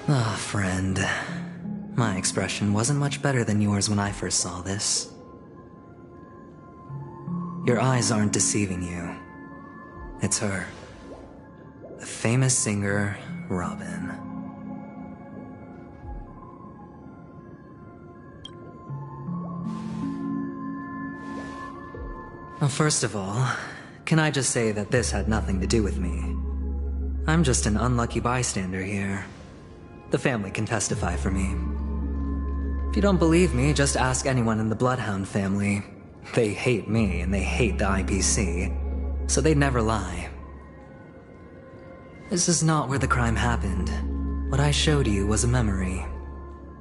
Ah, friend. My expression wasn't much better than yours when I first saw this. Your eyes aren't deceiving you. It's her. The famous singer, Robin. Well, first of all, can I just say that this had nothing to do with me? I'm just an unlucky bystander here. The family can testify for me. If you don't believe me, just ask anyone in the Bloodhound family. They hate me and they hate the IPC, so they'd never lie. This is not where the crime happened. What I showed you was a memory.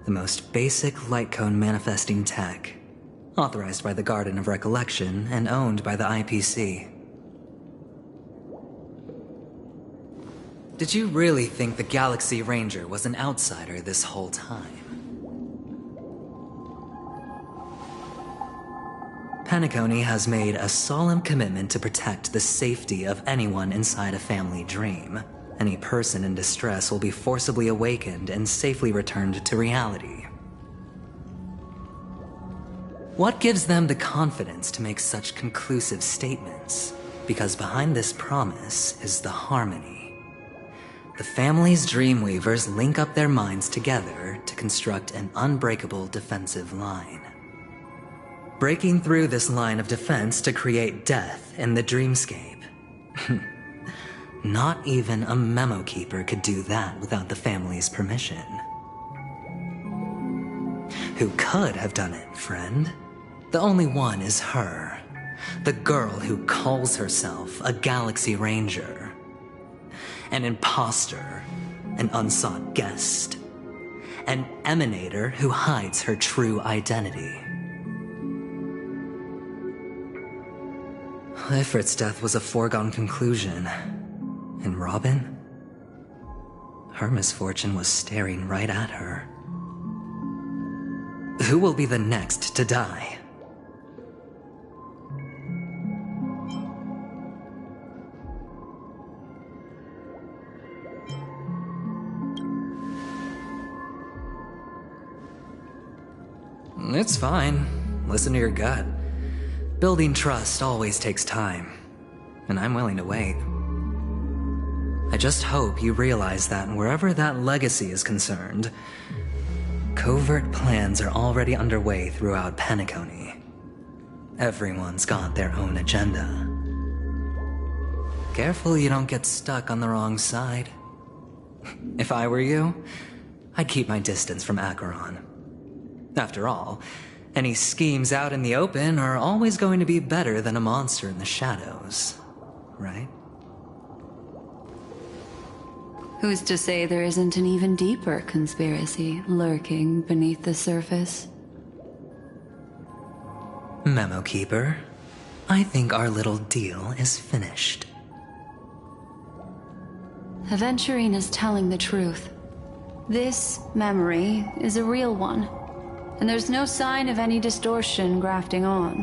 The most basic light cone manifesting tech, authorized by the Garden of Recollection and owned by the IPC. Did you really think the Galaxy Ranger was an outsider this whole time? Penacony has made a solemn commitment to protect the safety of anyone inside a family dream. Any person in distress will be forcibly awakened and safely returned to reality. What gives them the confidence to make such conclusive statements? Because behind this promise is the harmony. The family's Dreamweavers link up their minds together to construct an unbreakable defensive line. Breaking through this line of defense to create death in the dreamscape. Not even a memo keeper could do that without the family's permission. Who could have done it, friend? The only one is her. The girl who calls herself a Galaxy Ranger. An imposter, an unsought guest, an emanator who hides her true identity. Ifrit's death was a foregone conclusion. And Robin? her misfortune was staring right at her. Who will be the next to die? It's fine. Listen to your gut. Building trust always takes time, and I'm willing to wait. I just hope you realize that wherever that legacy is concerned, covert plans are already underway throughout Penacony. Everyone's got their own agenda. Careful you don't get stuck on the wrong side. If I were you, I'd keep my distance from Acheron. After all, any schemes out in the open are always going to be better than a monster in the shadows, right? Who's to say there isn't an even deeper conspiracy lurking beneath the surface? Memo Keeper, I think our little deal is finished. Aventurine is telling the truth. This memory is a real one, and there's no sign of any distortion grafting on.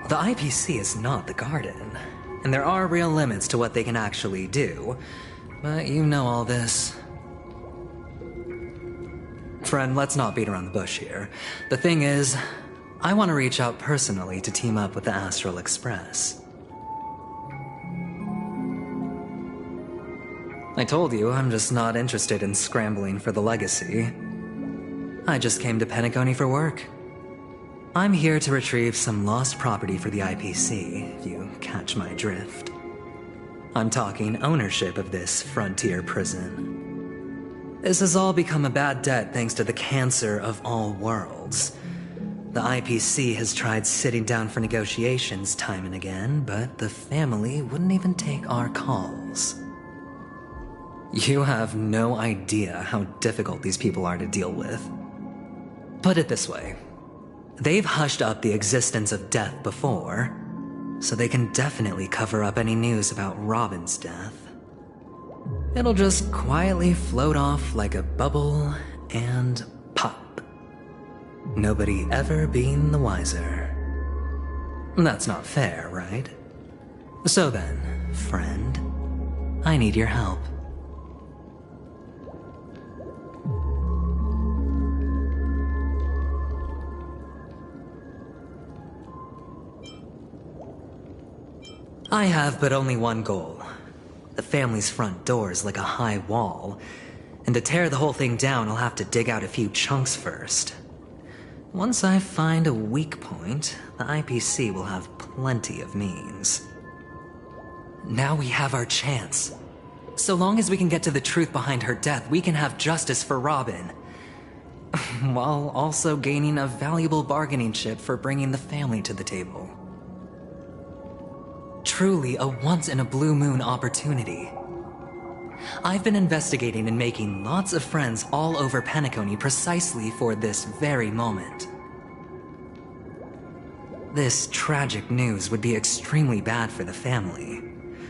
The IPC is not the Garden, and there are real limits to what they can actually do, but you know all this. Friend, let's not beat around the bush here. The thing is, I want to reach out personally to team up with the Astral Express. I told you I'm just not interested in scrambling for the legacy. I just came to Penacony for work. I'm here to retrieve some lost property for the IPC, if you catch my drift. I'm talking ownership of this frontier prison. This has all become a bad debt thanks to the cancer of all worlds. The IPC has tried sitting down for negotiations time and again, but the family wouldn't even take our calls. You have no idea how difficult these people are to deal with. Put it this way. They've hushed up the existence of death before, so they can definitely cover up any news about Robin's death. It'll just quietly float off like a bubble and pop. Nobody ever being the wiser. That's not fair, right? So then, friend, I need your help. I have but only one goal. The family's front door is like a high wall, and to tear the whole thing down, I'll have to dig out a few chunks first. Once I find a weak point, the IPC will have plenty of means. Now we have our chance. So long as we can get to the truth behind her death, we can have justice for Robin, while also gaining a valuable bargaining chip for bringing the family to the table. Truly a once-in-a-blue-moon opportunity. I've been investigating and making lots of friends all over Penacony precisely for this very moment. This tragic news would be extremely bad for the family,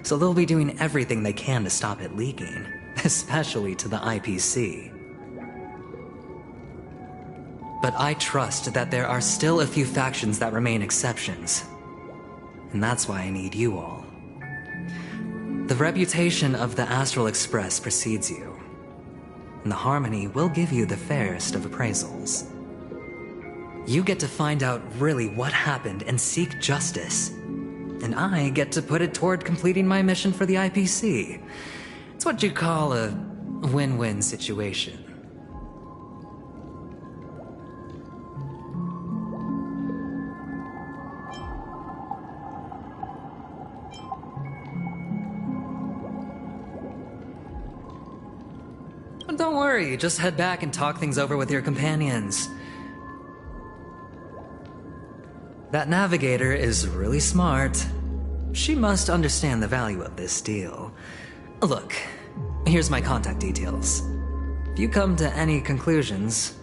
so they'll be doing everything they can to stop it leaking, especially to the IPC. But I trust that there are still a few factions that remain exceptions. And that's why I need you all. The reputation of the Astral Express precedes you, and the Harmony will give you the fairest of appraisals. You get to find out really what happened and seek justice, and I get to put it toward completing my mission for the IPC. It's what you call a win-win situation. Don't worry, just head back and talk things over with your companions. That navigator is really smart. She must understand the value of this deal. Look, here's my contact details. If you come to any conclusions,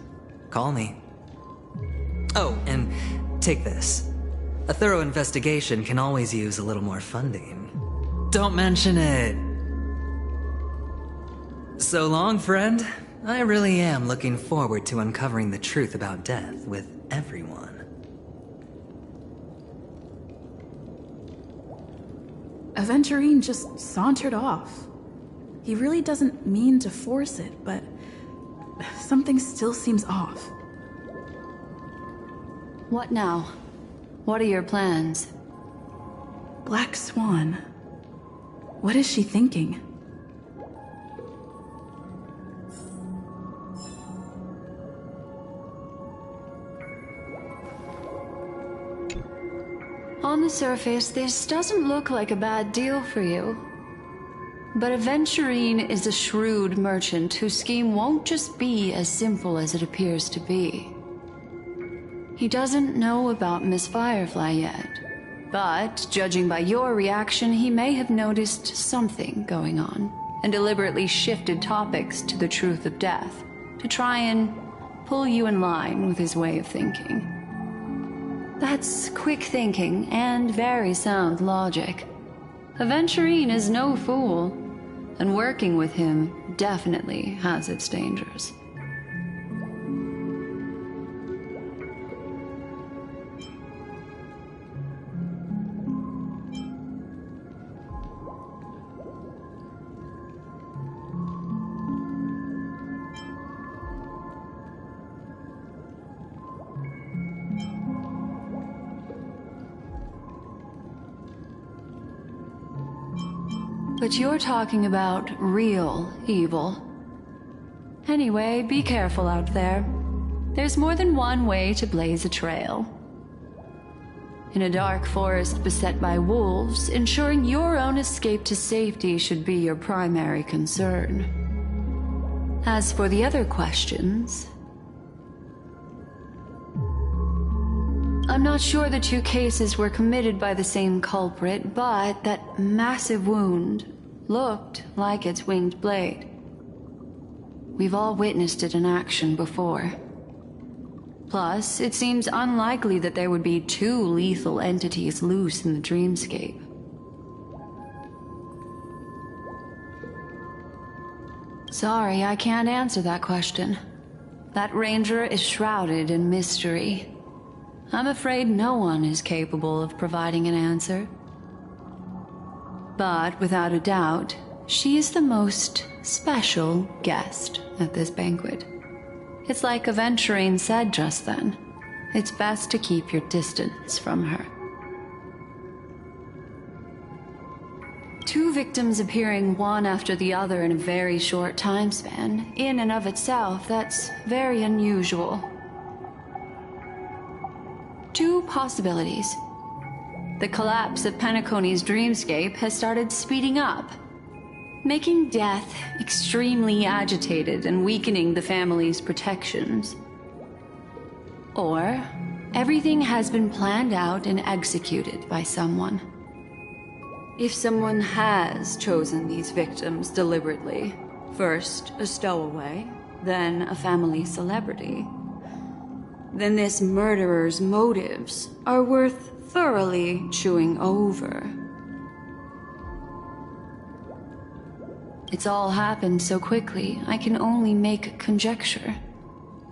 call me. Oh, and take this. A thorough investigation can always use a little more funding. Don't mention it! So long, friend. I really am looking forward to uncovering the truth about death with everyone. Aventurine just sauntered off. He really doesn't mean to force it, but something still seems off. What now? What are your plans? Black Swan. What is she thinking? On the surface, this doesn't look like a bad deal for you. But Aventurine is a shrewd merchant whose scheme won't just be as simple as it appears to be. He doesn't know about Miss Firefly yet, but judging by your reaction, he may have noticed something going on and deliberately shifted topics to the truth of death to try and pull you in line with his way of thinking. That's quick thinking and very sound logic. Aventurine is no fool, and working with him definitely has its dangers. But you're talking about real evil. Anyway, be careful out there. There's more than one way to blaze a trail. In a dark forest beset by wolves, ensuring your own escape to safety should be your primary concern. As for the other questions, I'm not sure the two cases were committed by the same culprit, but that massive wound looked like its winged blade. We've all witnessed it in action before. Plus, it seems unlikely that there would be two lethal entities loose in the dreamscape. Sorry, I can't answer that question. That ranger is shrouded in mystery. I'm afraid no one is capable of providing an answer. But without a doubt, she's the most special guest at this banquet. It's like Aventurine said just then. It's best to keep your distance from her. Two victims appearing one after the other in a very short time span, in and of itself, that's very unusual. Two possibilities. The collapse of Penacony's dreamscape has started speeding up, making death extremely agitated and weakening the family's protections. Or everything has been planned out and executed by someone. If someone has chosen these victims deliberately, first a stowaway, then a family celebrity, then this murderer's motives are worth thoroughly chewing over. It's all happened so quickly, I can only make conjecture.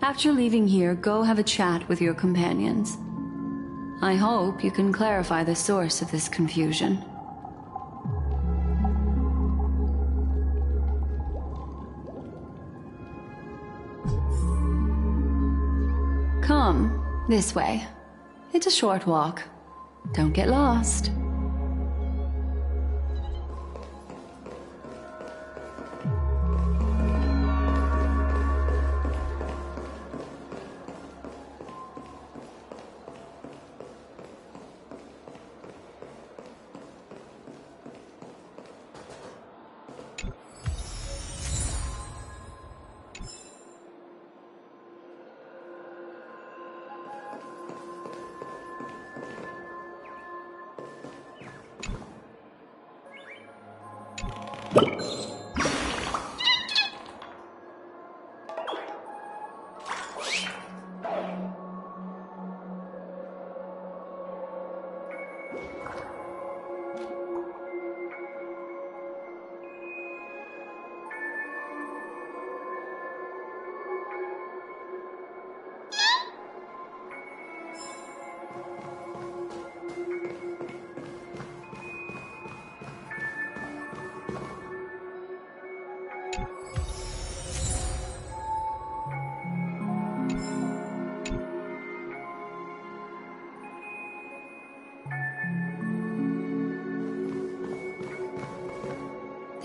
After leaving here, go have a chat with your companions. I hope you can clarify the source of this confusion. Come, this way. It's a short walk. Don't get lost.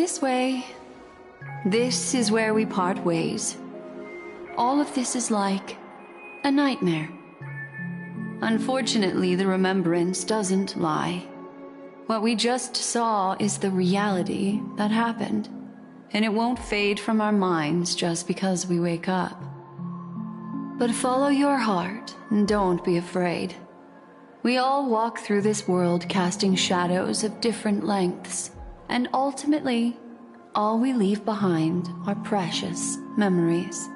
this way. This is where we part ways. All of this is like a nightmare. Unfortunately, the remembrance doesn't lie. What we just saw is the reality that happened, and it won't fade from our minds just because we wake up. But follow your heart and don't be afraid. We all walk through this world casting shadows of different lengths, and ultimately, all we leave behind are precious memories.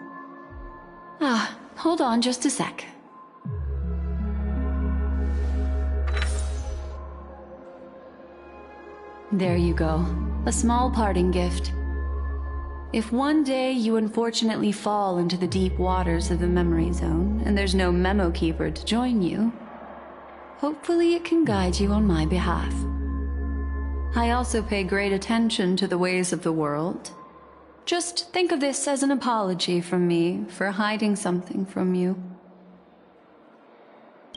Hold on just a sec. There you go. A small parting gift. If one day you unfortunately fall into the deep waters of the memory zone, and there's no memo keeper to join you, hopefully it can guide you on my behalf. I also pay great attention to the ways of the world. Just think of this as an apology from me for hiding something from you.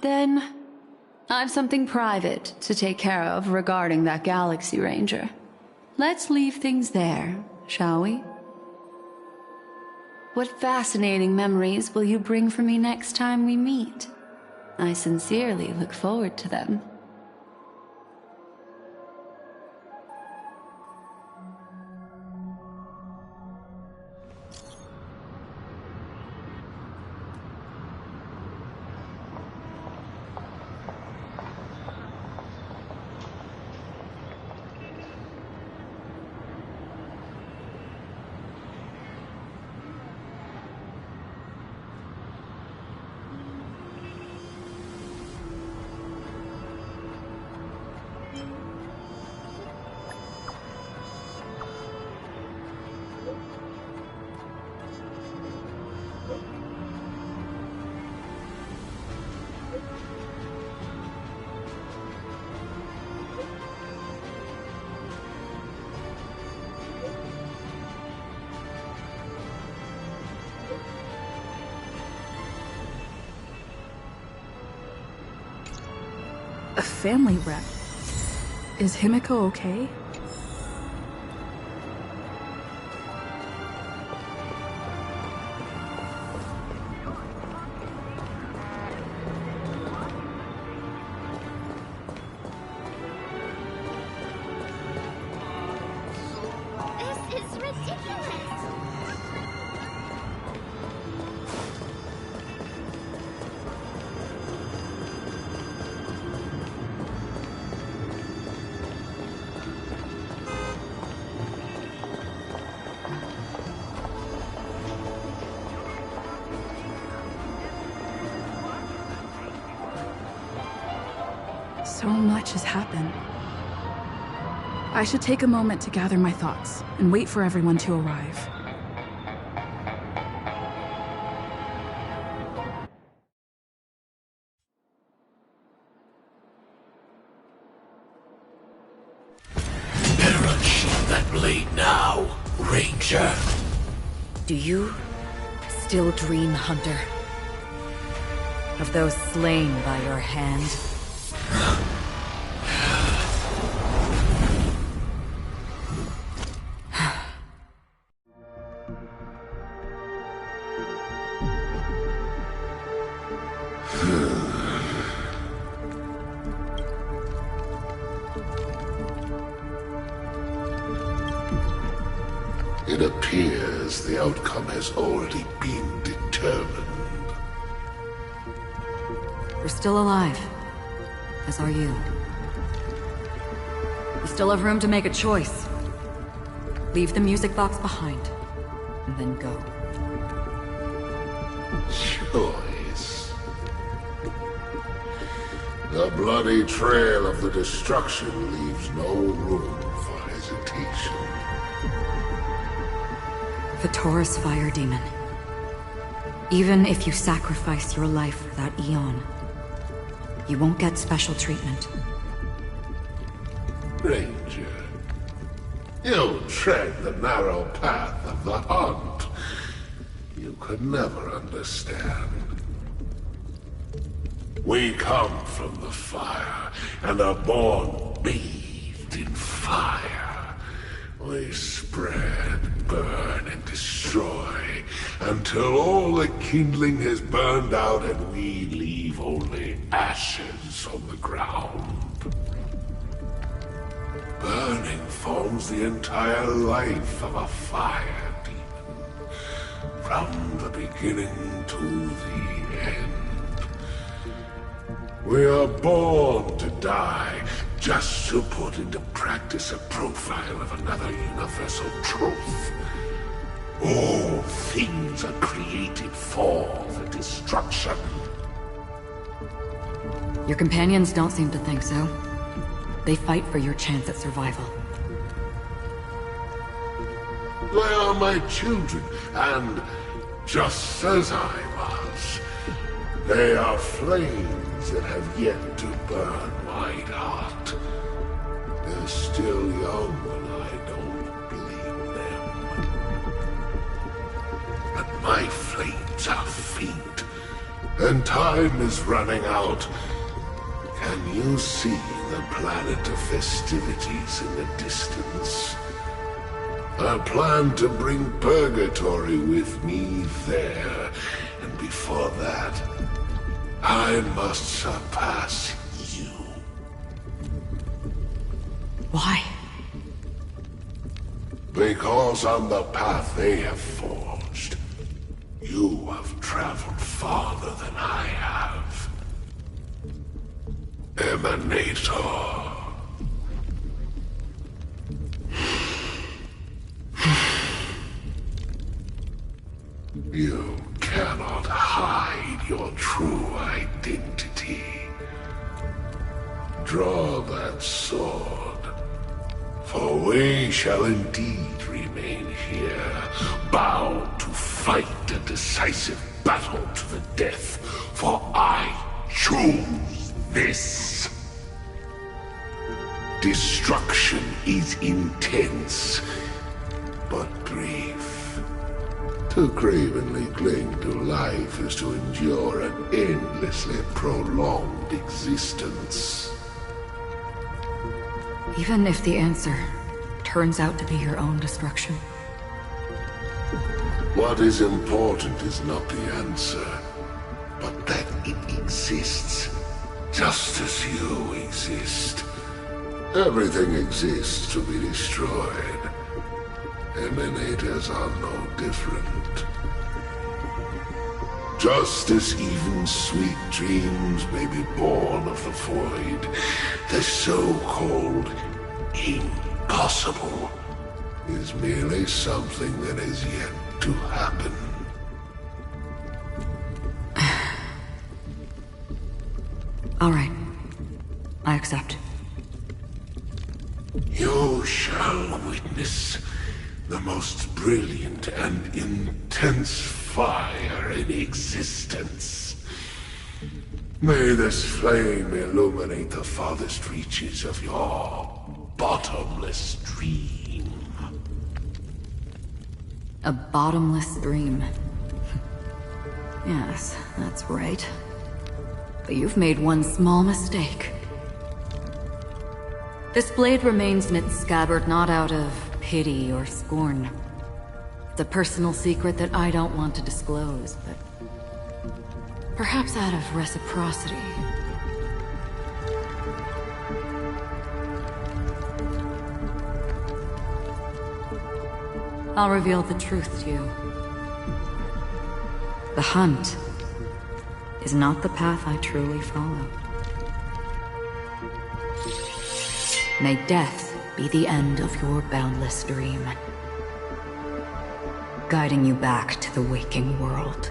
Then, I've something private to take care of regarding that Galaxy Ranger. Let's leave things there, shall we? What fascinating memories will you bring for me next time we meet? I sincerely look forward to them. A family rep. Is Himiko okay? This is ridiculous! So much has happened. I should take a moment to gather my thoughts and wait for everyone to arrive. Better unsheath that blade now, Ranger. Do you still dream, Hunter? Of those slain by your hand? It appears the outcome has already been determined. You're still alive, as are you. You still have room to make a choice. Leave the music box behind, and then go. Choice. The bloody trail of the destruction leaves no room for hesitation. The Taurus Fire Demon. Even if you sacrifice your life for that Eon, you won't get special treatment. Ranger, you tread the narrow path of the hunt. You could never understand. We come from the fire, and are born bathed in fire. We spread, burn, and destroy until all the kindling has burned out and we leave only ashes on the ground. Burning forms the entire life of a fire demon, from the beginning to the end. We are born to die, just to put into practice a profile of another universal truth. All things are created for the destruction. Your companions don't seem to think so. They fight for your chance at survival. They are my children, and just as I was, they are flames that have yet to burn white hot. They're still young, and I don't blame them. But my flames are faint, and time is running out. Can you see the planet of festivities in the distance? I plan to bring Purgatory with me there, and before that, I must surpass you. Why? Because on the path they have forged, you have traveled farther than I have. Emanator. You cannot hide your true identity. Draw that sword, for we shall indeed remain here, bound to fight a decisive battle to the death, for I choose this. Destruction is intense, but brief. To cravenly cling to life is to endure an endlessly prolonged existence. Even if the answer turns out to be your own destruction. What is important is not the answer, but that it exists, just as you exist. Everything exists to be destroyed. Emanators are no different. Just as even sweet dreams may be born of the void, the so-called impossible is merely something that is yet to happen. All right. I accept. You shall witness the most brilliant and intense fire in existence. May this flame illuminate the farthest reaches of your bottomless dream. A bottomless dream. Yes, that's right. But you've made one small mistake. This blade remains in its scabbard not out of pity or scorn. It's a personal secret that I don't want to disclose, but perhaps out of reciprocity. I'll reveal the truth to you. The hunt is not the path I truly follow. May death be the end of your boundless dream, guiding you back to the waking world.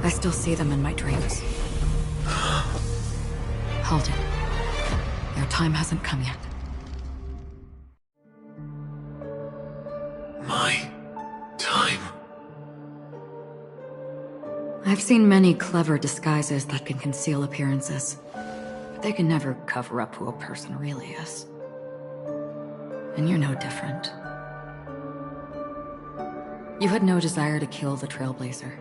I still see them in my dreams. Hold it. Your time hasn't come yet. My time? I've seen many clever disguises that can conceal appearances, but they can never cover up who a person really is. And you're no different. You had no desire to kill the Trailblazer.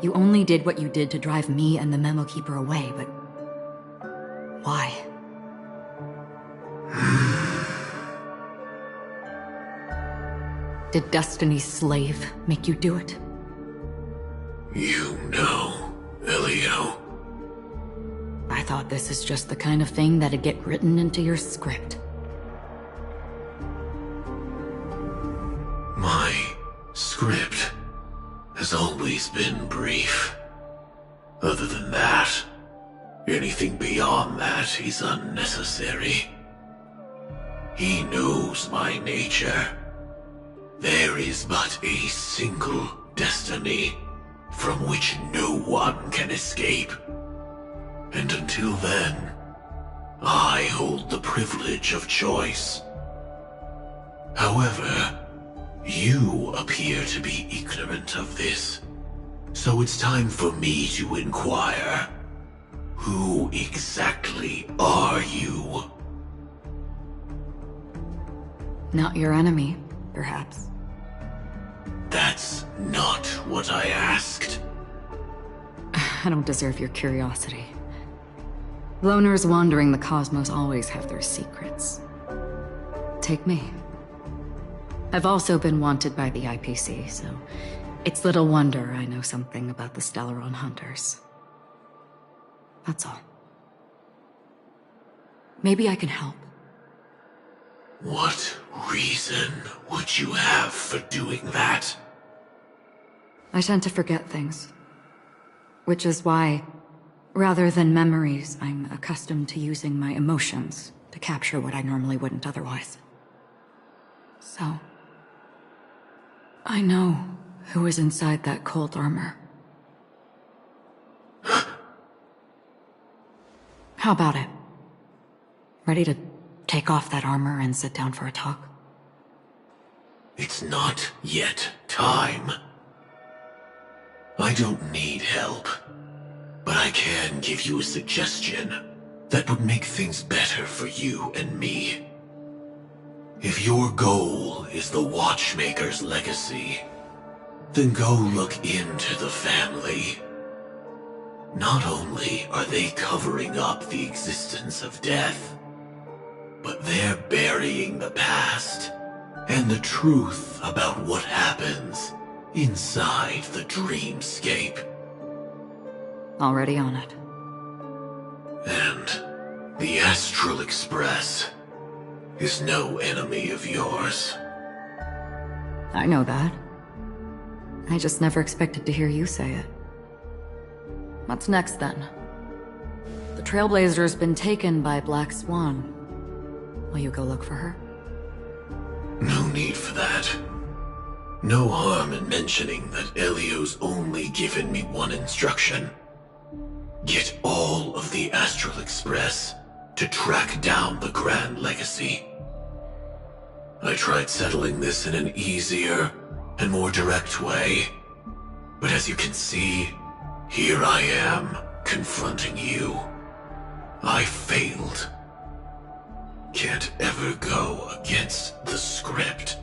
You only did what you did to drive me and the Memo Keeper away, but why? Did Destiny's slave make you do it? You know, Elio. I thought this is just the kind of thing that'd get written into your script. My script has always been brief. Other than that, anything beyond that is unnecessary. He knows my nature. There is but a single destiny from which no one can escape. And until then, I hold the privilege of choice. However, you appear to be ignorant of this, so it's time for me to inquire. Who exactly are you? Not your enemy, perhaps. That's not what I asked. I don't deserve your curiosity. Loners wandering the cosmos always have their secrets. Take me. I've also been wanted by the IPC, so it's little wonder I know something about the Stellaron Hunters. That's all. Maybe I can help. What reason would you have for doing that? I tend to forget things. Which is why, rather than memories, I'm accustomed to using my emotions to capture what I normally wouldn't otherwise. So, I know who is inside that cold armor. How about it? Ready to take off that armor and sit down for a talk? It's not yet time. I don't need help, but I can give you a suggestion that would make things better for you and me. If your goal is the Watchmaker's legacy, then go look into the family. Not only are they covering up the existence of death, but they're burying the past and the truth about what happens inside the dreamscape. Already on it. And the Astral Express is no enemy of yours. I know that. I just never expected to hear you say it. What's next, then? The Trailblazer's been taken by Black Swan. Will you go look for her? No need for that. No harm in mentioning that Elio's only given me one instruction. Get all of the Astral Express to track down the Grand Legacy. I tried settling this in an easier and more direct way, but as you can see, here I am, confronting you. I failed. Can't ever go against the script.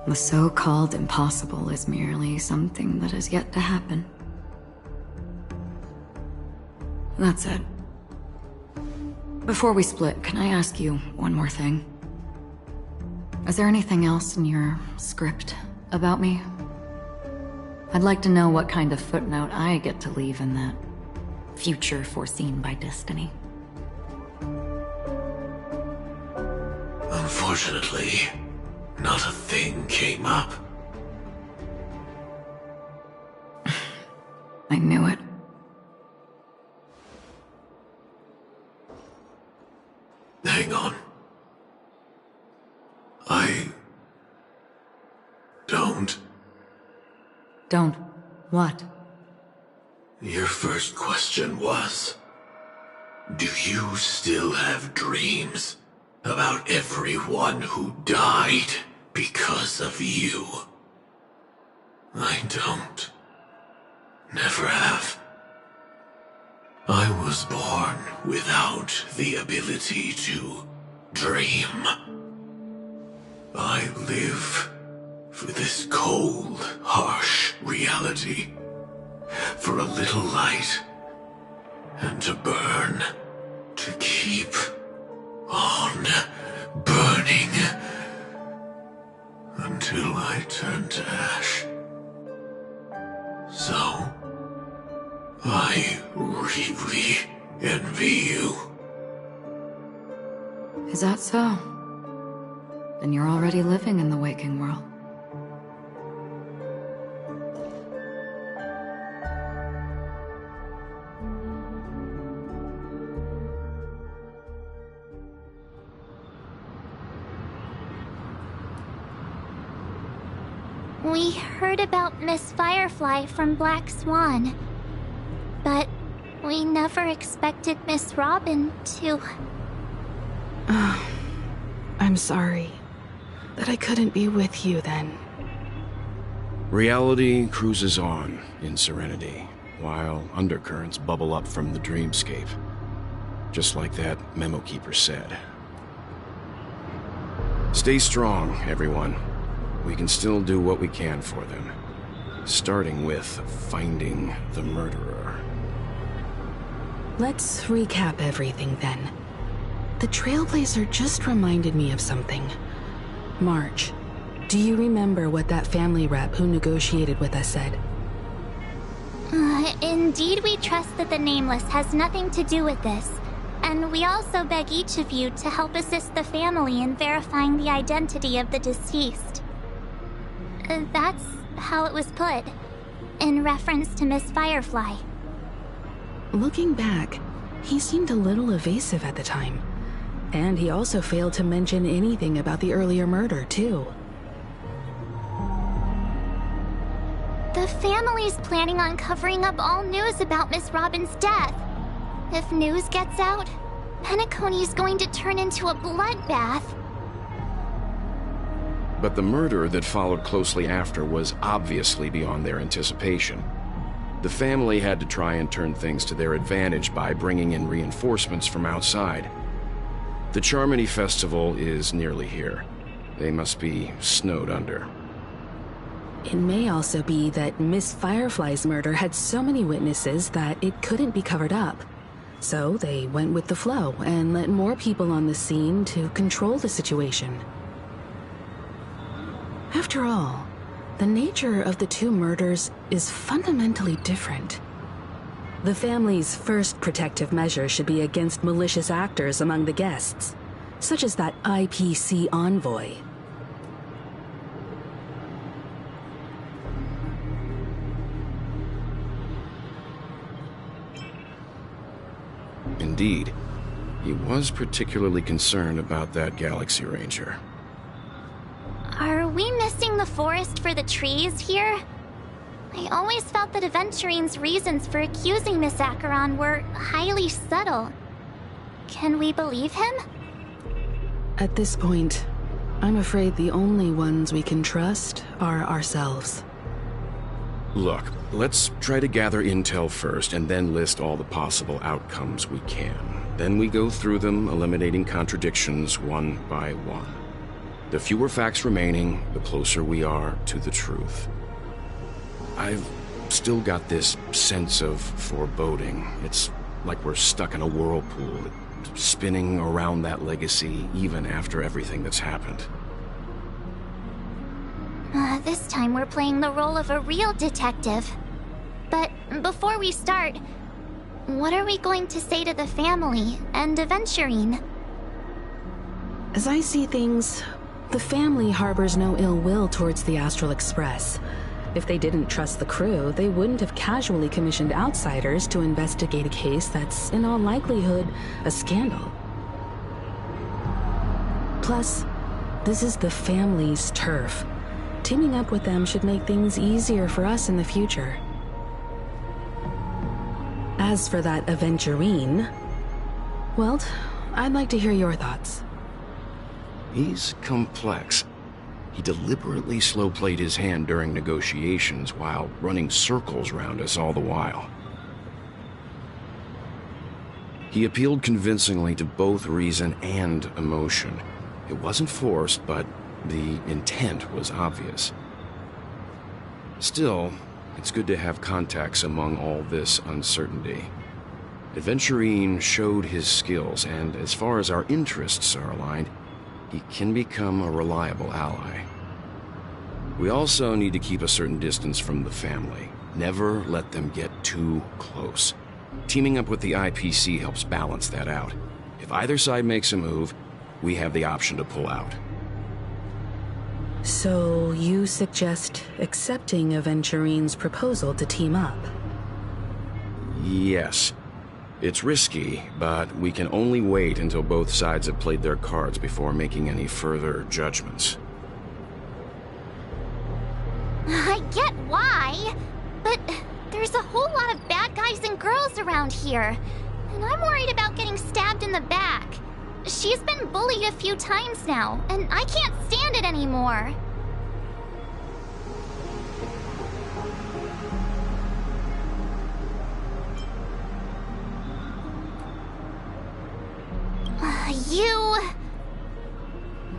The so-called impossible is merely something that has yet to happen. That's it. Before we split, can I ask you one more thing? Is there anything else in your script about me? I'd like to know what kind of footnote I get to leave in that future foreseen by destiny. Unfortunately, not a thing came up. I knew it. Hang on. I don't. Don't. What? Your first question was, do you still have dreams about everyone who died because of you? I don't. Never have. I was born without the ability to dream. I live for this cold, harsh reality, for a little light, and to burn, to keep on burning, until I turn to ash. So, I really envy you. Is that so? Then you're already living in the waking world. We heard about Miss Firefly from Black Swan, but we never expected Miss Robin to... I'm sorry that I couldn't be with you then. Reality cruises on in serenity, while undercurrents bubble up from the dreamscape. Just like that memo keeper said. Stay strong, everyone. We can still do what we can for them. Starting with finding the murderer. Let's recap everything then. The Trailblazer just reminded me of something. March, do you remember what that family rep who negotiated with us said? Indeed, we trust that the Nameless has nothing to do with this. And we also beg each of you to help assist the family in verifying the identity of the deceased. That's how it was put, in reference to Miss Firefly. Looking back, he seemed a little evasive at the time. And he also failed to mention anything about the earlier murder, too. The family's planning on covering up all news about Miss Robin's death. If news gets out, Penacony's going to turn into a bloodbath. But the murder that followed closely after was obviously beyond their anticipation. The family had to try and turn things to their advantage by bringing in reinforcements from outside. The Charmony Festival is nearly here. They must be snowed under. It may also be that Miss Firefly's murder had so many witnesses that it couldn't be covered up. So they went with the flow and let more people on the scene to control the situation. After all, the nature of the two murders is fundamentally different. The family's first protective measure should be against malicious actors among the guests, such as that IPC envoy. Indeed, he was particularly concerned about that Galaxy Ranger. Are we missing the forest for the trees here? I always felt that Aventurine's reasons for accusing Miss Acheron were highly subtle. Can we believe him? At this point, I'm afraid the only ones we can trust are ourselves. Look, let's try to gather intel first and then list all the possible outcomes we can. Then we go through them, eliminating contradictions one by one. The fewer facts remaining, the closer we are to the truth. I've still got this sense of foreboding. It's like we're stuck in a whirlpool, spinning around that legacy even after everything that's happened. This time we're playing the role of a real detective. But before we start, what are we going to say to the family and Aventurine? As I see things, the family harbors no ill will towards the Astral Express. If they didn't trust the crew, they wouldn't have casually commissioned outsiders to investigate a case that's, in all likelihood, a scandal. Plus, this is the family's turf. Teaming up with them should make things easier for us in the future. As for that Aventurine, well, I'd like to hear your thoughts. He's complex. He deliberately slow-played his hand during negotiations while running circles around us all the while. He appealed convincingly to both reason and emotion. It wasn't forced, but the intent was obvious. Still, it's good to have contacts among all this uncertainty. Aventurine showed his skills, and as far as our interests are aligned, he can become a reliable ally. We also need to keep a certain distance from the family. Never let them get too close. Teaming up with the IPC helps balance that out. If either side makes a move, we have the option to pull out. So you suggest accepting Aventurine's proposal to team up? Yes. It's risky, but we can only wait until both sides have played their cards before making any further judgments. I get why, but there's a whole lot of bad guys and girls around here, and I'm worried about getting stabbed in the back. She's been bullied a few times now, and I can't stand it anymore.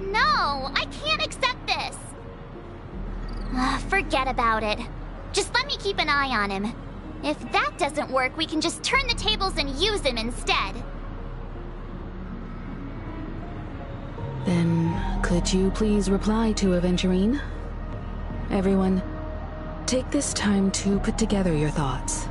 No, I can't accept this. Forget about it. Just let me keep an eye on him. If that doesn't work, we can just turn the tables and use him instead. Then, could you please reply to Aventurine? Everyone, take this time to put together your thoughts.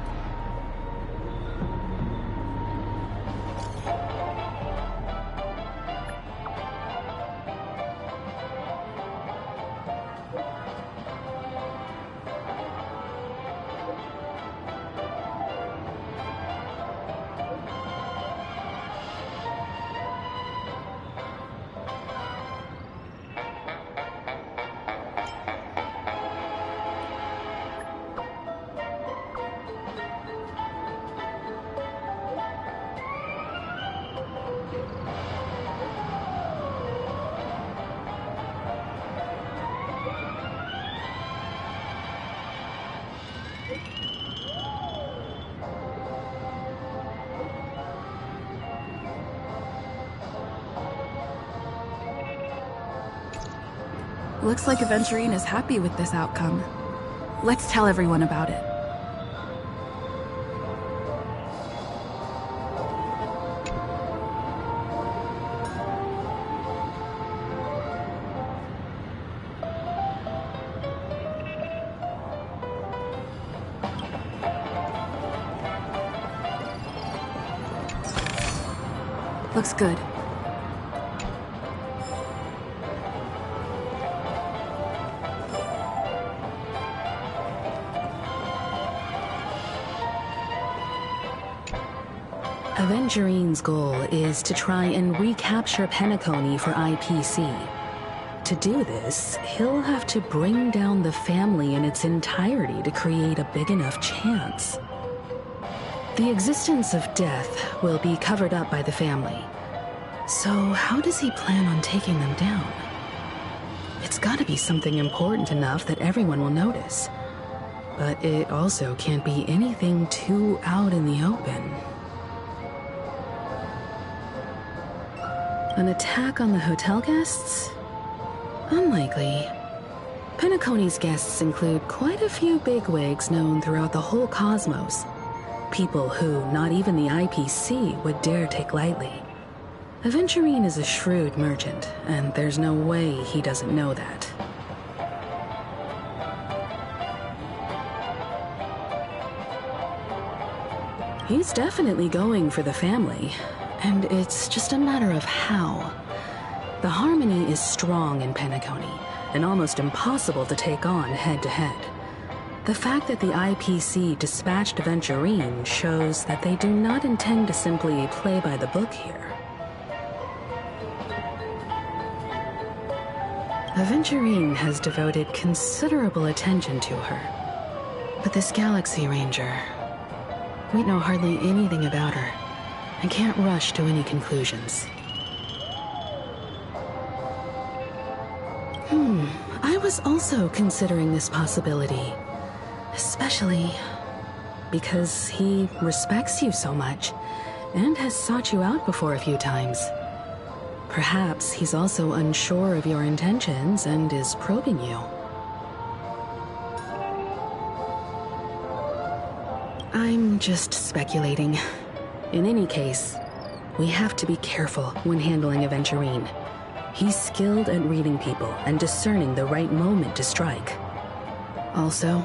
Looks like Aventurine is happy with this outcome. Let's tell everyone about it. Looks good. Aventurine's goal is to try and recapture Penacony for IPC. To do this, he'll have to bring down the family in its entirety to create a big enough chance. The existence of death will be covered up by the family. So how does he plan on taking them down? It's gotta be something important enough that everyone will notice. But it also can't be anything too out in the open. An attack on the hotel guests? Unlikely. Penacony's guests include quite a few bigwigs known throughout the whole cosmos. People who not even the IPC would dare take lightly. Aventurine is a shrewd merchant, and there's no way he doesn't know that. He's definitely going for the family. And it's just a matter of how. The harmony is strong in Penacony, and almost impossible to take on head-to-head. The fact that the IPC dispatched Aventurine shows that they do not intend to simply play by the book here. Aventurine has devoted considerable attention to her. But this Galaxy Ranger, we know hardly anything about her. I can't rush to any conclusions. I was also considering this possibility. Especially because he respects you so much and has sought you out before a few times. Perhaps he's also unsure of your intentions and is probing you. I'm just speculating. In any case, we have to be careful when handling Aventurine. He's skilled at reading people and discerning the right moment to strike. Also,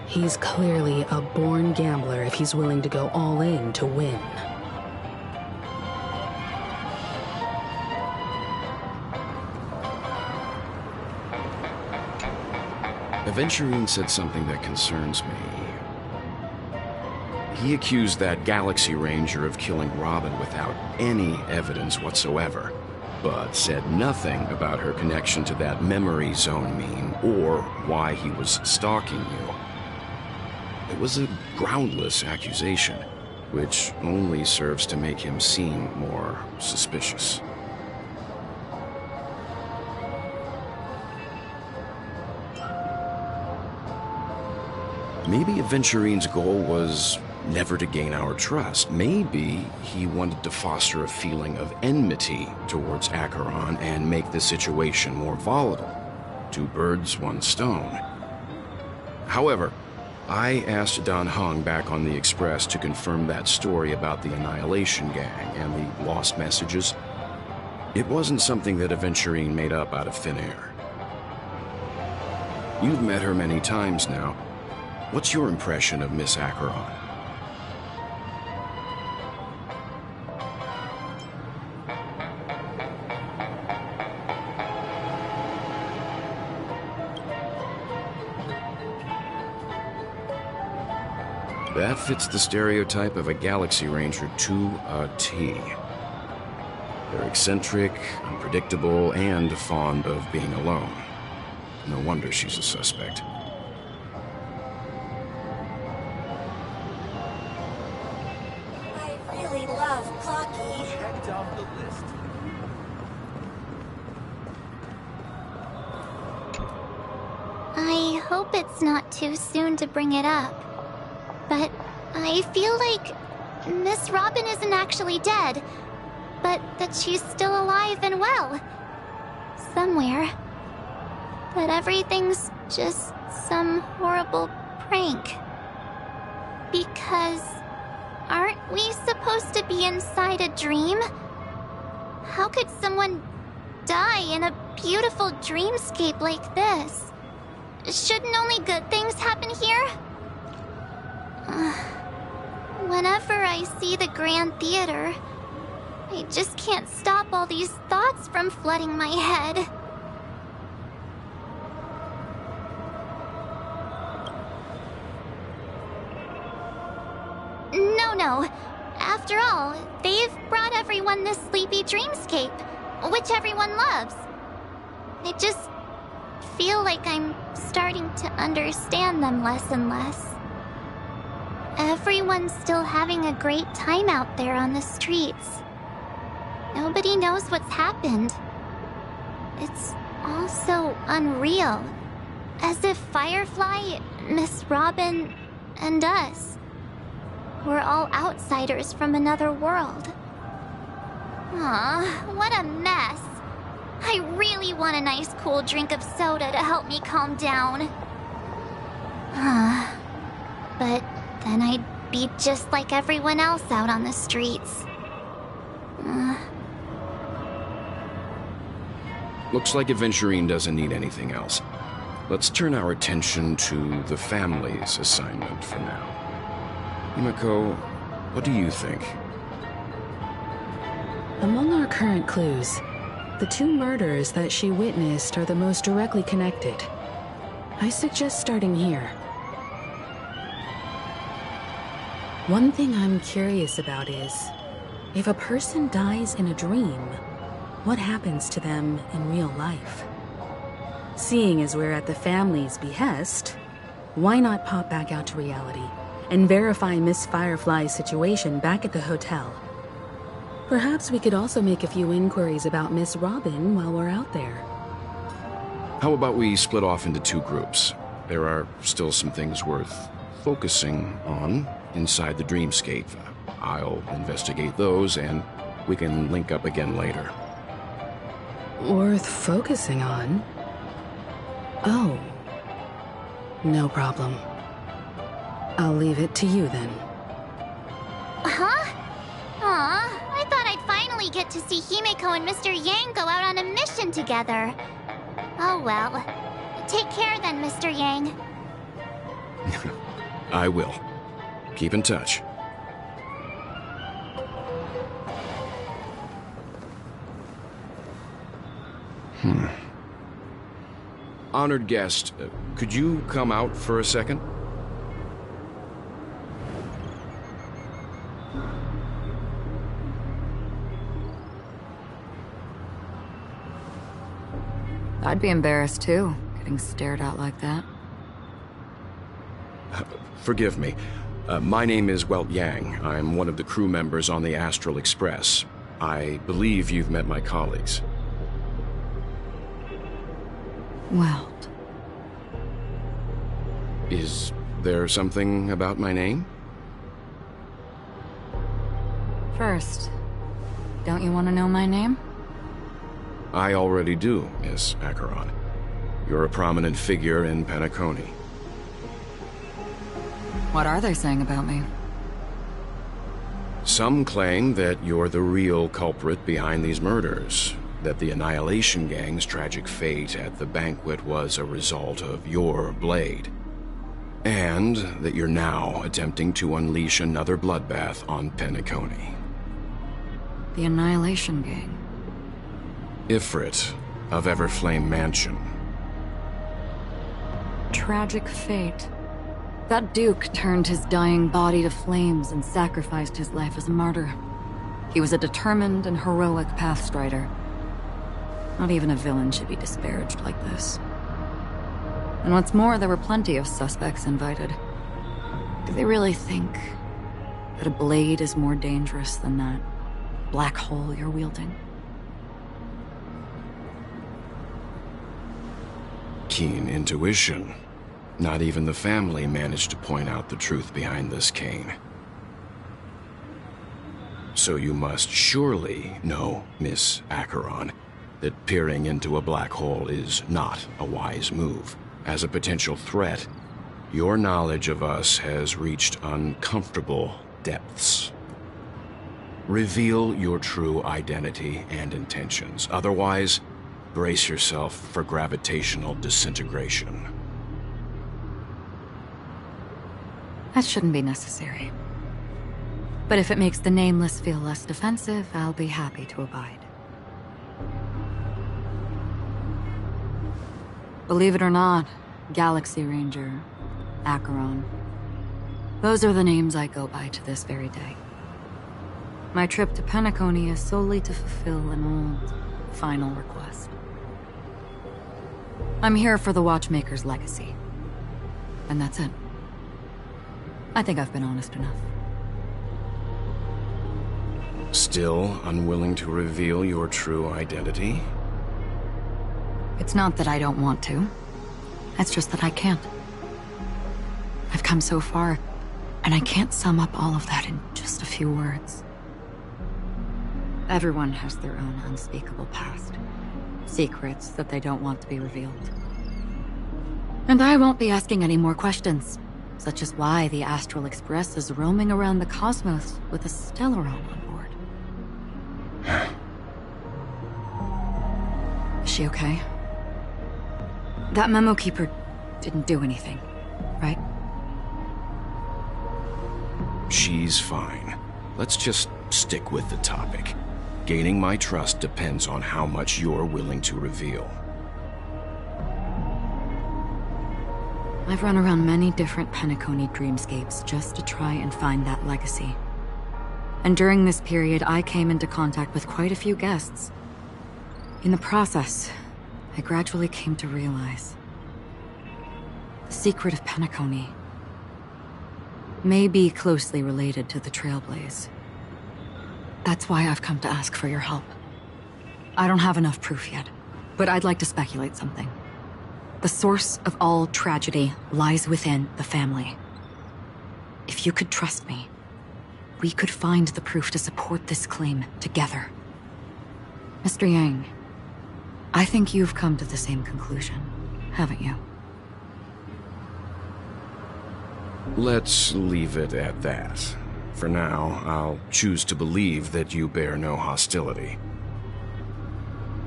he's clearly a born gambler if he's willing to go all in to win. Aventurine said something that concerns me. He accused that Galaxy Ranger of killing Robin without any evidence whatsoever, but said nothing about her connection to that memory zone meme or why he was stalking you. It was a groundless accusation, which only serves to make him seem more suspicious. Maybe Aventurine's goal was never to gain our trust. Maybe he wanted to foster a feeling of enmity towards Acheron and make the situation more volatile. Two birds, one stone. However, I asked Dan Heng back on the Express to confirm that story about the Annihilation Gang and the lost messages. It wasn't something that Aventurine made up out of thin air. You've met her many times now. What's your impression of Miss Acheron? That fits the stereotype of a Galaxy Ranger to a T. They're eccentric, unpredictable, and fond of being alone. No wonder she's a suspect. I really love Clocky. Check down the list. I hope it's not too soon to bring it up. But I feel like Miss Robin isn't actually dead, but that she's still alive and well. Somewhere. But everything's just some horrible prank. Because aren't we supposed to be inside a dream? How could someone die in a beautiful dreamscape like this? Shouldn't only good things happen here? Whenever I see the Grand Theater, I just can't stop all these thoughts from flooding my head. No. After all, they've brought everyone this sleepy dreamscape, which everyone loves. I just feel like I'm starting to understand them less and less. Everyone's still having a great time out there on the streets. Nobody knows what's happened. It's all so unreal. As if Firefly, Miss Robin, and us were all outsiders from another world. Aw, what a mess. I really want a nice cool drink of soda to help me calm down. But then I'd be just like everyone else out on the streets. Looks like Aventurine doesn't need anything else. Let's turn our attention to the family's assignment for now. Himiko, what do you think? Among our current clues, the two murders that she witnessed are the most directly connected. I suggest starting here. One thing I'm curious about is, if a person dies in a dream, what happens to them in real life? Seeing as we're at the family's behest, why not pop back out to reality and verify Miss Firefly's situation back at the hotel? Perhaps we could also make a few inquiries about Miss Robin while we're out there. How about we split off into two groups? There are still some things worth focusing on inside the dreamscape. I'll investigate those, and we can link up again later. Worth focusing on? Oh. No problem. I'll leave it to you then. Huh? Aw, I thought I'd finally finally get to see Himeko and Mr. Yang go out on a mission together. Oh well. Take care then, Mr. Yang. I will. Keep in touch. Honored guest, could you come out for a second? I'd be embarrassed too, getting stared at like that. Forgive me. My name is Yang. I'm one of the crew members on the Astral Express. I believe you've met my colleagues. Well. Is there something about my name? First, don't you want to know my name? I already do, Miss Acheron. You're a prominent figure in Penacony. What are they saying about me? Some claim that you're the real culprit behind these murders, that the Annihilation Gang's tragic fate at the banquet was a result of your blade, and that you're now attempting to unleash another bloodbath on Penacony. The Annihilation Gang? Ifrit of Everflame Mansion. Tragic fate. That Duke turned his dying body to flames and sacrificed his life as a martyr. He was a determined and heroic pathstrider. Not even a villain should be disparaged like this. And what's more, there were plenty of suspects invited. Do they really think that a blade is more dangerous than that black hole you're wielding? Keen intuition. Not even the family managed to point out the truth behind this cane. So you must surely know, Miss Acheron, that peering into a black hole is not a wise move. As a potential threat, your knowledge of us has reached uncomfortable depths. Reveal your true identity and intentions. Otherwise, brace yourself for gravitational disintegration. That shouldn't be necessary. But if it makes the Nameless feel less defensive, I'll be happy to abide. Believe it or not, Galaxy Ranger, Acheron. Those are the names I go by to this very day. My trip to Penacony is solely to fulfill an old, final request. I'm here for the Watchmaker's legacy. And that's it. I think I've been honest enough. Still unwilling to reveal your true identity? It's not that I don't want to. It's just that I can't. I've come so far, and I can't sum up all of that in just a few words. Everyone has their own unspeakable past. Secrets that they don't want to be revealed. And I won't be asking any more questions. Such as why the Astral Express is roaming around the cosmos with a Stellaron on board. Is she okay? That memo keeper didn't do anything, right? She's fine. Let's just stick with the topic. Gaining my trust depends on how much you're willing to reveal. I've run around many different Penacony dreamscapes just to try and find that legacy. And during this period, I came into contact with quite a few guests. In the process, I gradually came to realize the secret of Penacony may be closely related to the Trailblaze. That's why I've come to ask for your help. I don't have enough proof yet, but I'd like to speculate something. The source of all tragedy lies within the family. If you could trust me, we could find the proof to support this claim together. Mr. Yang, I think you've come to the same conclusion, haven't you? Let's leave it at that. For now, I'll choose to believe that you bear no hostility.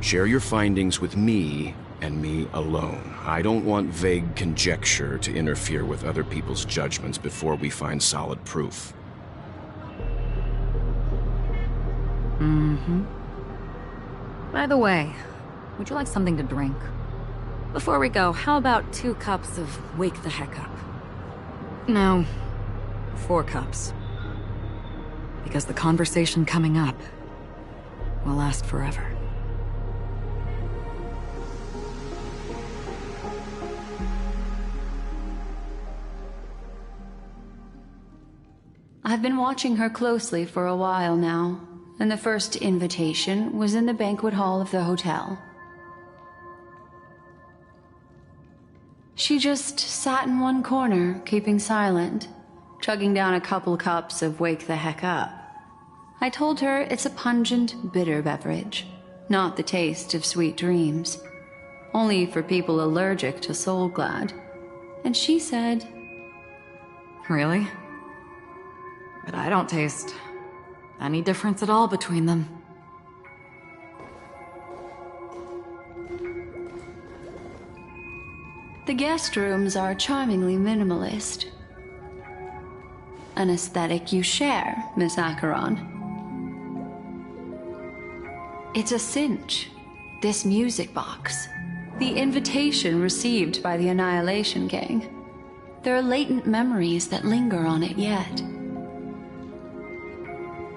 Share your findings with me, and me alone. I don't want vague conjecture to interfere with other people's judgments before we find solid proof. By the way, would you like something to drink? Before we go, how about 2 cups of Wake the Heck Up? No, 4 cups. Because the conversation coming up will last forever. I've been watching her closely for a while now, and the first invitation was in the banquet hall of the hotel. She just sat in one corner, keeping silent, chugging down a couple cups of Wake the Heck Up. I told her it's a pungent, bitter beverage, not the taste of sweet dreams, only for people allergic to Soul Glad. And she said, Really? But I don't taste any difference at all between them. the guest rooms are charmingly minimalist. An aesthetic you share, Miss Acheron. It's a cinch. This music box. The invitation received by the Annihilation Gang. There are latent memories that linger on it yet.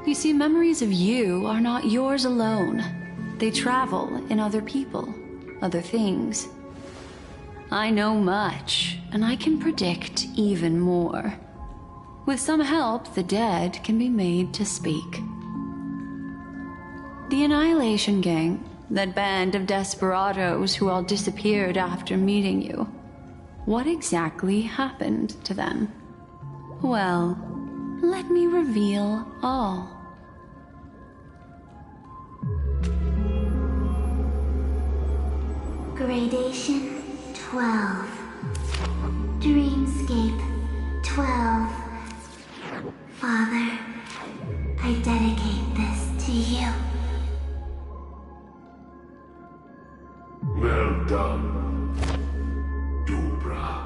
You see, memories of you are not yours alone. They travel in other people, other things. I know much, and I can predict even more. With some help, the dead can be made to speak. The Annihilation Gang, that band of desperados who all disappeared after meeting you. What exactly happened to them? Well, let me reveal all. Gradation 12. Dreamscape 12. Father, I dedicate this to you. Well done, Dubra.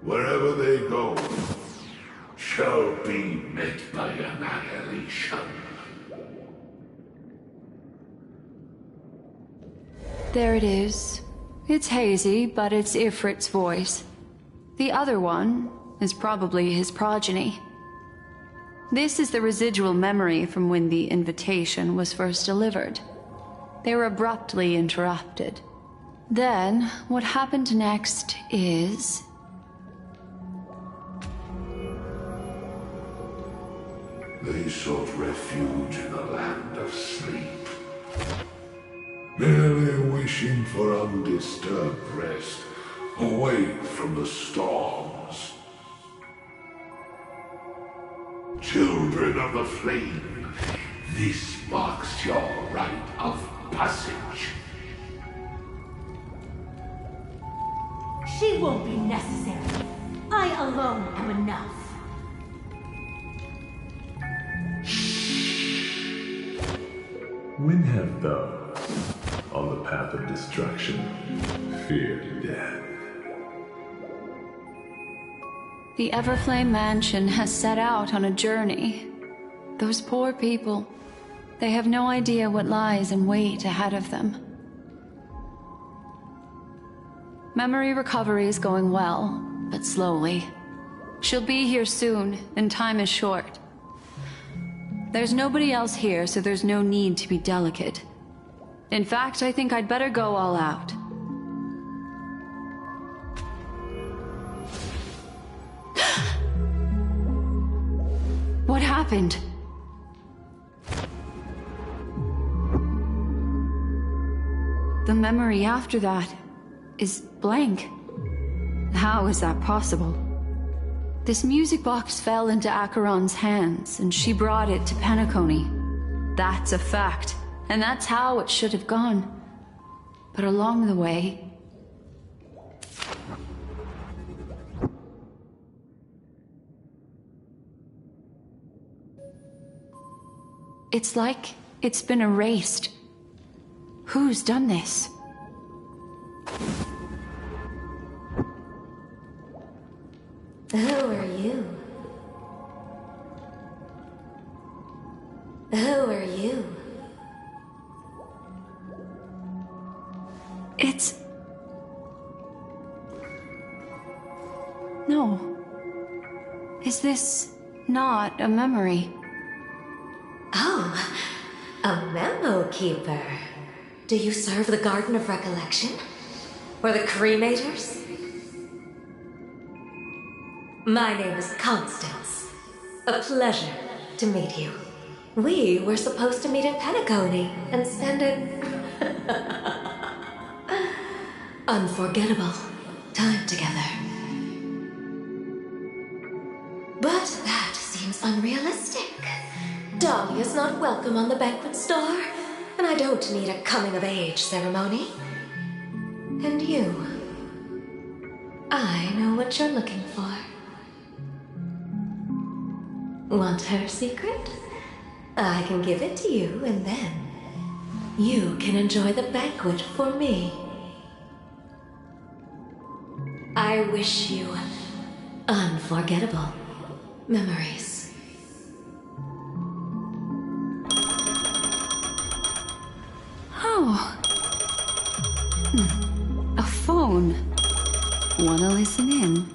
Wherever they go, shall be met by annihilation. There it is. It's hazy, but it's Ifrit's voice. The other one is probably his progeny. This is the residual memory from when the invitation was first delivered. They were abruptly interrupted. Then, what happened next is... They sought refuge in the land of sleep, merely wishing for undisturbed rest, away from the storms. Children of the flame, this marks your rite of passage. She won't be necessary. I alone am enough. When have those on the path of destruction feared death? The Everflame Mansion has set out on a journey. Those poor people, they have no idea what lies in wait ahead of them. Memory recovery is going well, but slowly. She'll be here soon, and time is short. There's nobody else here, so there's no need to be delicate. In fact, I think I'd better go all out. What happened? The memory after that is blank. How is that possible? This music box fell into Acheron's hands, and she brought it to Penacony. That's a fact, and that's how it should have gone. But along the way... It's like it's been erased. Who's done this? Who are you? Who are you? It's... No. Is this not a memory? Oh, a memo keeper. Do you serve the Garden of Recollection? Or the Cremators? My name is Constance. A pleasure to meet you. We were supposed to meet in Penacony and spend an unforgettable time together. But that seems unrealistic. Dahlia's not welcome on the banquet star, and I don't need a coming-of-age ceremony. And you, I know what you're looking for. Want her secret? I can give it to you, and then you can enjoy the banquet for me. I wish you unforgettable memories. Oh. A phone. Wanna listen in?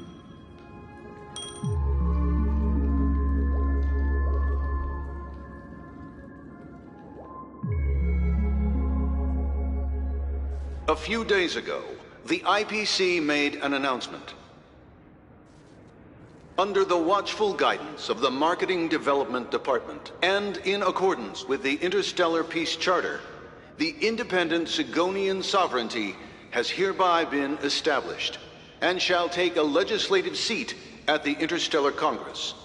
A few days ago, the IPC made an announcement. Under the watchful guidance of the Marketing Development Department, and in accordance with the Interstellar Peace Charter, the independent Sigonian sovereignty has hereby been established, and shall take a legislative seat at the Interstellar Congress.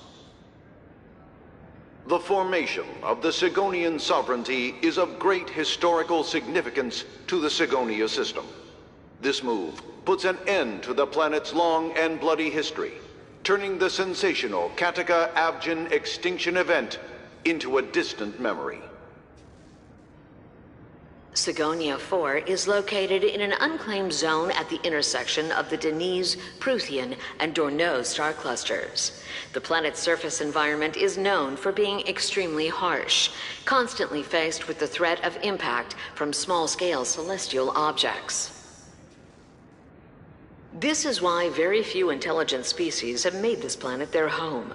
The formation of the Sigonian sovereignty is of great historical significance to the Sigonia system. This move puts an end to the planet's long and bloody history, turning the sensational Kataka-Abjin extinction event into a distant memory. Sigonia 4 is located in an unclaimed zone at the intersection of the Denise, Prothean, and Dorneau star clusters. The planet's surface environment is known for being extremely harsh, constantly faced with the threat of impact from small-scale celestial objects. This is why very few intelligent species have made this planet their home,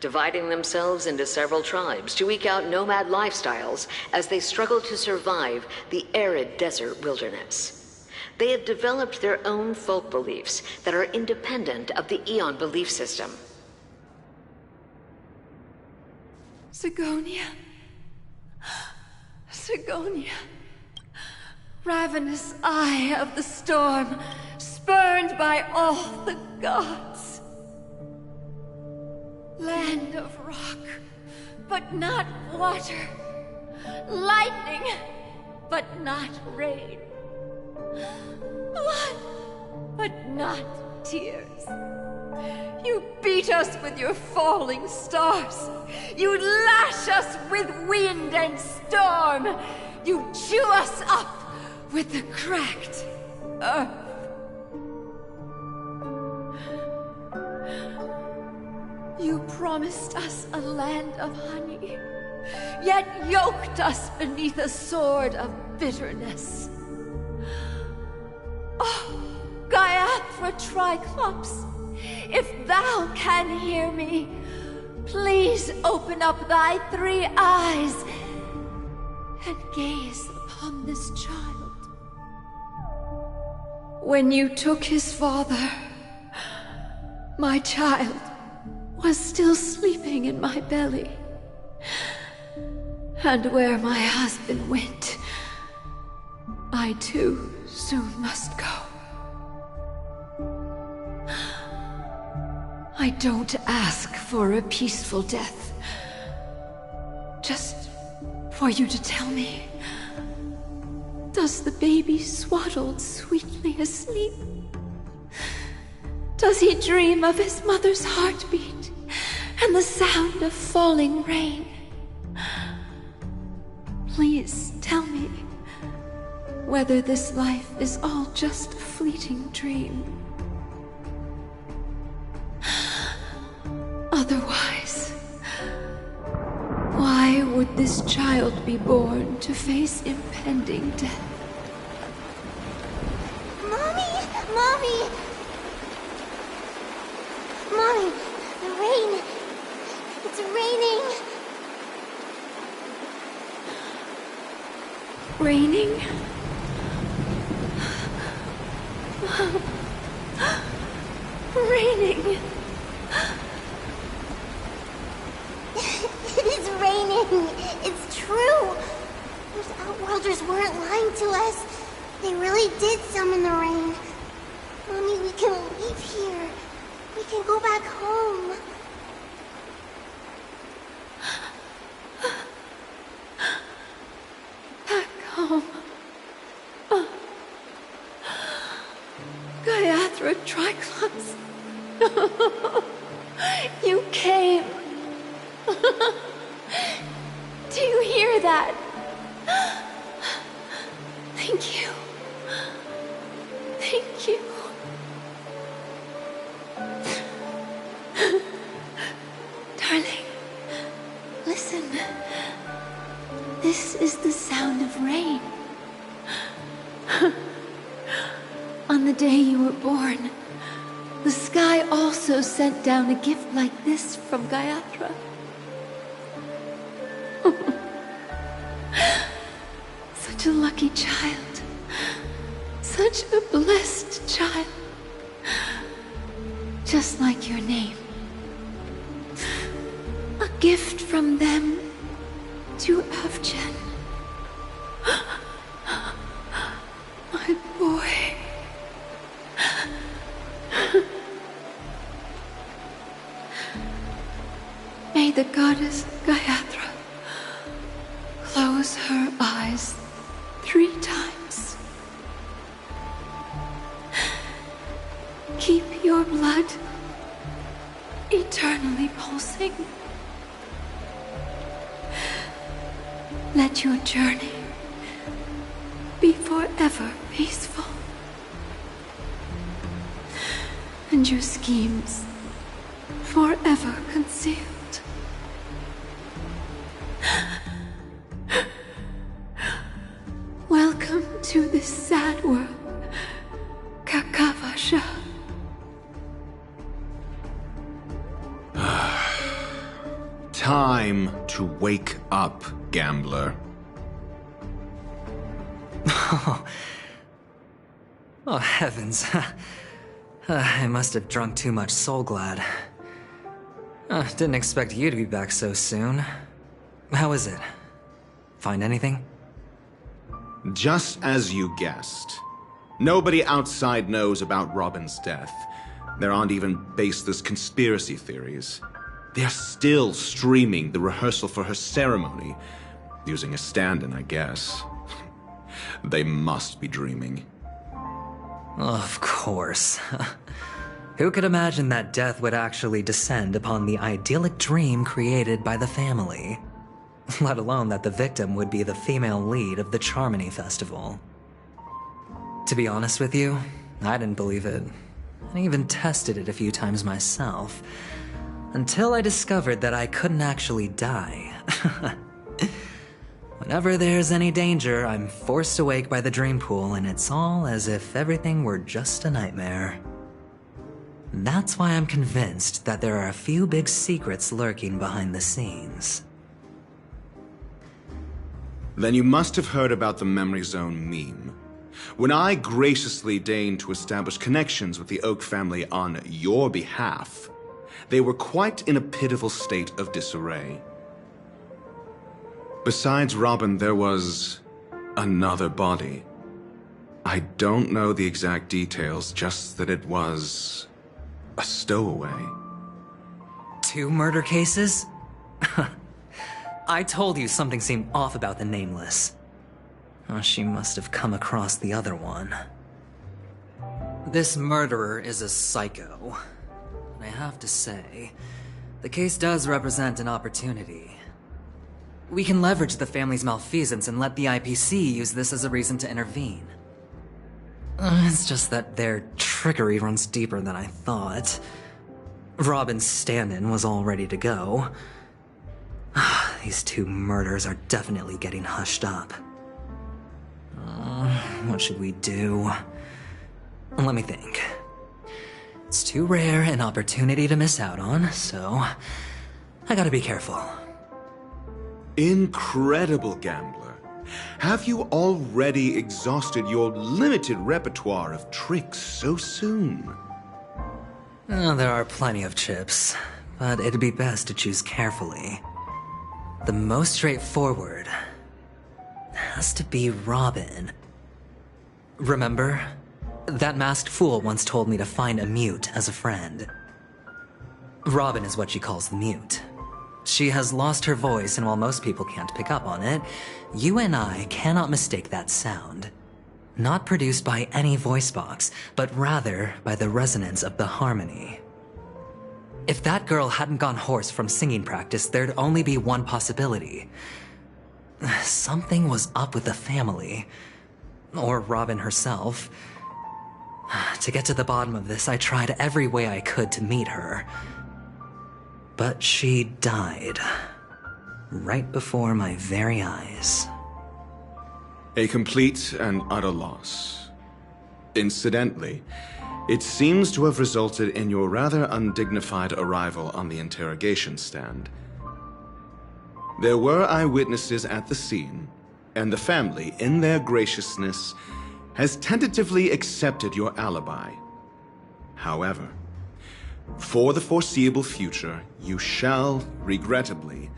dividing themselves into several tribes to eke out nomad lifestyles as they struggle to survive the arid desert wilderness. They have developed their own folk beliefs that are independent of the Eon belief system. Sigonia. Sigonia. Ravenous eye of the storm, spurned by all the gods. Land of rock, but not water. Lightning, but not rain. Blood, but not tears. You beat us with your falling stars. You lash us with wind and storm. You chew us up with the cracked earth. You promised us a land of honey, yet yoked us beneath a sword of bitterness. Oh, Gaiathra Triclops, if thou can hear me, please open up thy 3 eyes and gaze upon this child. When you took his father, my child was still sleeping in my belly. And where my husband went, I too soon must go. I don't ask for a peaceful death. Just for you to tell me, does the baby swaddled sweetly asleep? Does he dream of his mother's heartbeat and the sound of falling rain? Please tell me whether this life is all just a fleeting dream. Otherwise, why would this child be born to face impending death? Mommy! Mommy! Mommy, the rain! It's raining! Raining? Raining! It is raining! It's true! Those Outworlders weren't lying to us. They really did summon the rain. Mommy, we can leave here. We can go back home. Back home. Gaiathra Triclops. You came. Do you hear that? Thank you. Thank you. Darling, listen. This is the sound of rain. On the day you were born, the sky also sent down a gift like this from Gaiathra. Such a lucky child. Such a blessed child. Just like your name. A gift from them to Avgen. My boy. May the goddess Gaiathra close her eyes 3 times. Keep your blood eternally pulsing. Let your journey be forever peaceful. And your schemes forever concealed. Welcome to this sad world, Kakavasha. Time to wake up, gambler. Oh, heavens. I must have drunk too much Soul Glad. Didn't expect you to be back so soon. How is it? Find anything? Just as you guessed. Nobody outside knows about Robin's death. There aren't even baseless conspiracy theories. They're still streaming the rehearsal for her ceremony, using a stand-in, I guess. They must be dreaming. Of course. Who could imagine that death would actually descend upon the idyllic dream created by the family? Let alone that the victim would be the female lead of the Charmony Festival. To be honest with you, I didn't believe it. I even tested it a few times myself, until I discovered that I couldn't actually die. Whenever there's any danger, I'm forced awake by the dream pool, and it's all as if everything were just a nightmare. That's why I'm convinced that there are a few big secrets lurking behind the scenes. Then you must have heard about the Memory Zone meme. When I graciously deigned to establish connections with the Oak family on your behalf, they were quite in a pitiful state of disarray. Besides Robin, there was another body. I don't know the exact details, just that it was a stowaway. 2 murder cases? I told you something seemed off about the Nameless. Oh, she must have come across the other one. This murderer is a psycho. And I have to say, the case does represent an opportunity. We can leverage the family's malfeasance and let the IPC use this as a reason to intervene. It's just that their trickery runs deeper than I thought. Robin's stand-in was all ready to go. These two murders are definitely getting hushed up. What should we do? Let me think. It's too rare an opportunity to miss out on, so I gotta be careful. Incredible gambler. Have you already exhausted your limited repertoire of tricks so soon? There are plenty of chips, but it'd be best to choose carefully. The most straightforward has to be Robin. Remember? That masked fool once told me to find a mute as a friend. Robin is what she calls the mute. She has lost her voice, and while most people can't pick up on it, you and I cannot mistake that sound. Not produced by any voice box, but rather by the resonance of the harmony. If that girl hadn't gone hoarse from singing practice, there'd only be one possibility. Something was up with the family. Or Robin herself. To get to the bottom of this, I tried every way I could to meet her. But she died. Right before my very eyes. A complete and utter loss. Incidentally, it seems to have resulted in your rather undignified arrival on the interrogation stand. There were eyewitnesses at the scene, and the family, in their graciousness, has tentatively accepted your alibi. However, for the foreseeable future, you shall, regrettably,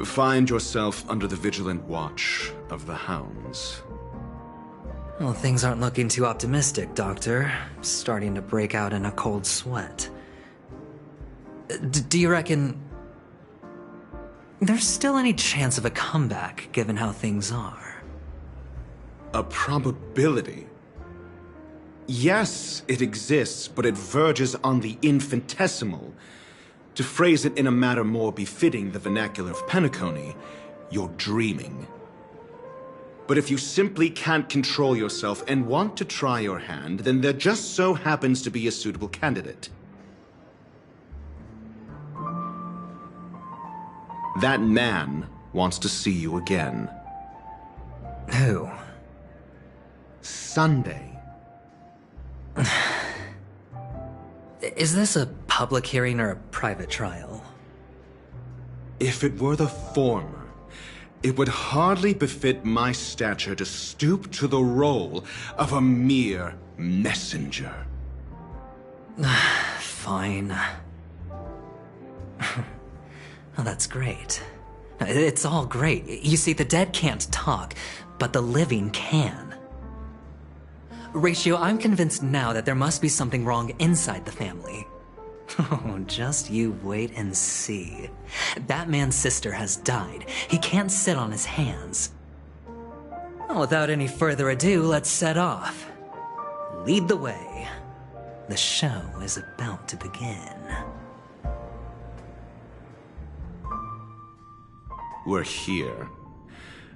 find yourself under the vigilant watch of the hounds. Well, things aren't looking too optimistic, Doctor. I'm starting to break out in a cold sweat. Do you reckon there's still any chance of a comeback, given how things are? A probability? Yes, it exists, but it verges on the infinitesimal. To phrase it in a manner more befitting the vernacular of Penacony, you're dreaming. But if you simply can't control yourself and want to try your hand, then there just so happens to be a suitable candidate. That man wants to see you again. Who? Sunday. Is this a public hearing or a private trial? If it were the former, it would hardly befit my stature to stoop to the role of a mere messenger. Fine. Oh, that's great. It's all great. You see, the dead can't talk, but the living can. Ratio, I'm convinced now that there must be something wrong inside the family. Oh, just you wait and see. That man's sister has died. He can't sit on his hands. Well, without any further ado, let's set off. Lead the way. The show is about to begin. We're here.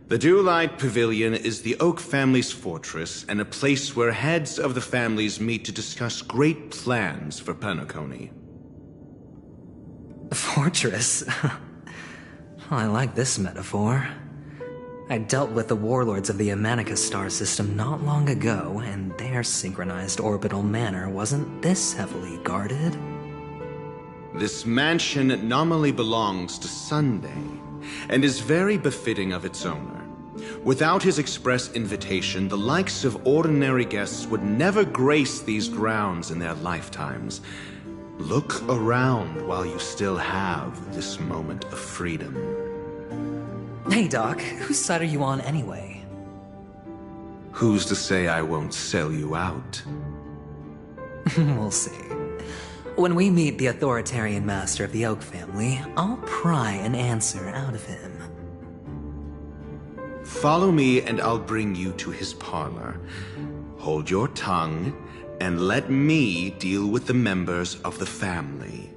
The Dewlight Pavilion is the Oak family's fortress and a place where heads of the families meet to discuss great plans for Penacony. Fortress? I like this metaphor. I dealt with the warlords of the Amanicus star system not long ago, and their synchronized orbital manor wasn't this heavily guarded. This mansion nominally belongs to Sunday, and is very befitting of its owner. Without his express invitation, the likes of ordinary guests would never grace these grounds in their lifetimes. Look around while you still have this moment of freedom. Hey, Doc, whose side are you on anyway? Who's to say I won't sell you out? We'll see. When we meet the authoritarian master of the Oak family, I'll pry an answer out of him. Follow me and I'll bring you to his parlor. Hold your tongue and let me deal with the members of the family.